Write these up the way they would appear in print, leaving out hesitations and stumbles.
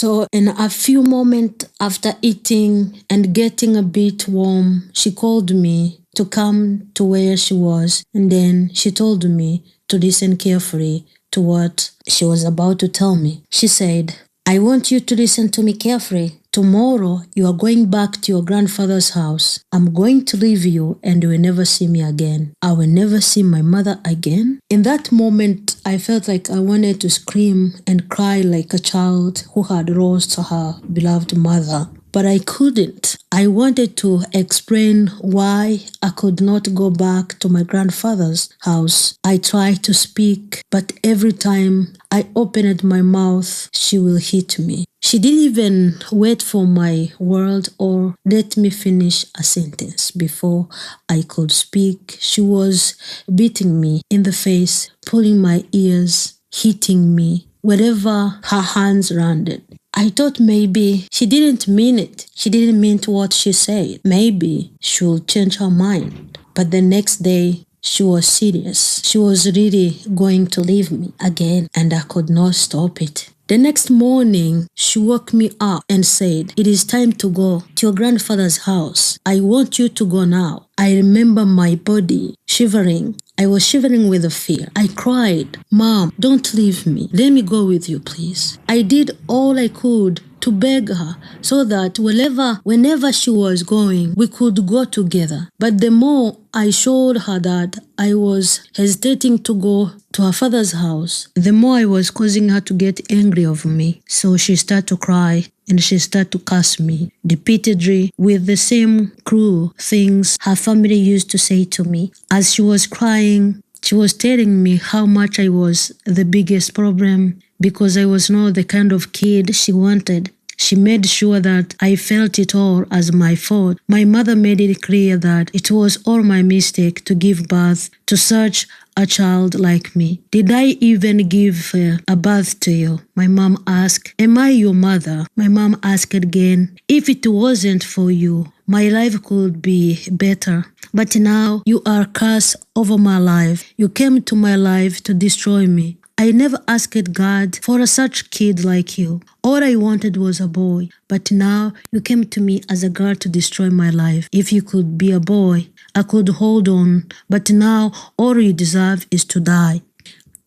So in a few moments after eating and getting a bit warm, she called me to come to where she was, and then she told me to listen carefully to what she was about to tell me. She said, "I want you to listen to me carefully. Tomorrow you are going back to your grandfather's house. I'm going to leave you and you will never see me again. I will never see my mother again." In that moment, I felt like I wanted to scream and cry like a child who had lost her beloved mother. But I couldn't. I wanted to explain why I could not go back to my grandfather's house. I tried to speak, but every time I opened my mouth, she will hit me. She didn't even wait for my word or let me finish a sentence before I could speak. She was beating me in the face, pulling my ears, hitting me wherever her hands landed. I thought maybe she didn't mean it. She didn't mean what she said. Maybe she will change her mind. But the next day, she was serious. She was really going to leave me again, and I could not stop it. The next morning, she woke me up and said, "It is time to go to your grandfather's house. I want you to go now." I remember my body shivering. I was shivering with fear. I cried, "Mom, don't leave me. Let me go with you, please." I did all I could to beg her so that whenever she was going, we could go together. But the more I showed her that I was hesitating to go to her father's house, the more I was causing her to get angry of me. So she started to cry and she started to curse me repeatedly with the same cruel things her family used to say to me. As she was crying, she was telling me how much I was the biggest problem because I was not the kind of kid she wanted. She made sure that I felt it all as my fault. My mother made it clear that it was all my mistake to give birth to such a child like me. "Did I even give a birth to you?" my mom asked. "Am I your mother?" my mom asked again. "If it wasn't for you, my life could be better. But now you are cursed over my life. You came to my life to destroy me. I never asked God for a such kid like you. All I wanted was a boy. But now you came to me as a girl to destroy my life. If you could be a boy, I could hold on. But now all you deserve is to die."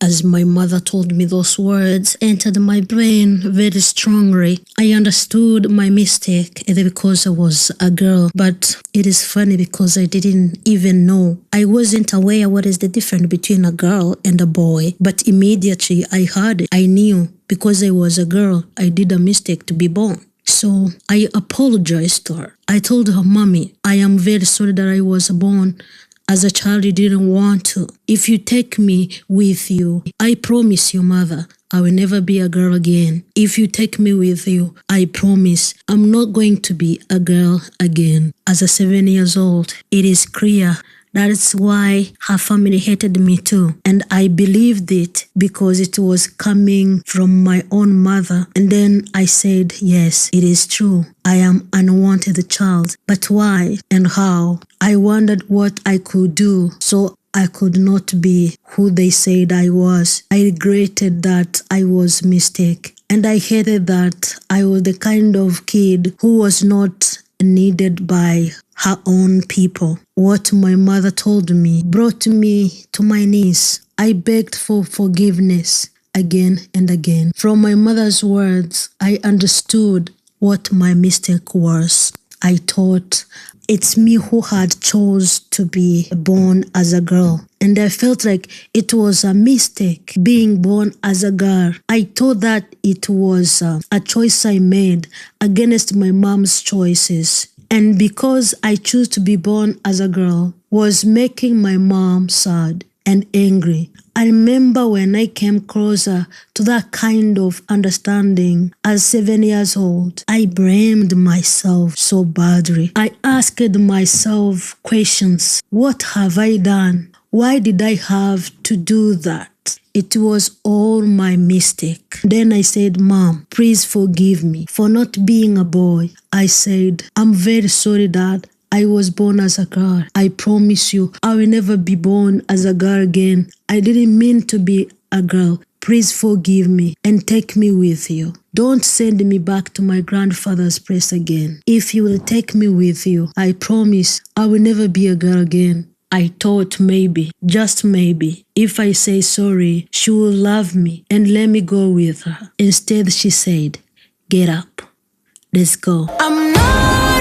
As my mother told me those words entered my brain very strongly. I understood my mistake because I was a girl, but it is funny because I didn't even know. I wasn't aware what is the difference between a girl and a boy, but immediately I heard it. I knew because I was a girl, I did a mistake to be born. So I apologized to her. I told her, "Mommy, I am very sorry that I was born as a child you didn't want to. If you take me with you, I promise you, Mother, I will never be a girl again. If you take me with you, I promise I'm not going to be a girl again." As a 7 years old, it is clear that's why her family hated me too. And I believed it because it was coming from my own mother. And then I said, yes, it is true. I am an unwanted child. But why and how? I wondered what I could do so I could not be who they said I was. I regretted that I was a mistake. And I hated that I was the kind of kid who was not needed by her own people. What my mother told me brought me to my knees. I begged for forgiveness again and again. From my mother's words, I understood what my mistake was. I thought it's me who had chose to be born as a girl. And I felt like it was a mistake being born as a girl. I thought that it was a choice I made against my mom's choices. And because I chose to be born as a girl was making my mom sad and angry. I remember when I came closer to that kind of understanding as 7 years old, I blamed myself so badly. I asked myself questions. What have I done? Why did I have to do that? It was all my mistake. Then I said, Mom, please forgive me for not being a boy. I said, I'm very sorry, Dad. I was born as a girl. I promise you, I will never be born as a girl again. I didn't mean to be a girl. Please forgive me and take me with you. Don't send me back to my grandfather's place again. If you will take me with you, I promise I will never be a girl again. I thought maybe, just maybe, if I say sorry, she will love me and let me go with her. Instead, she said, get up. Let's go. I'm not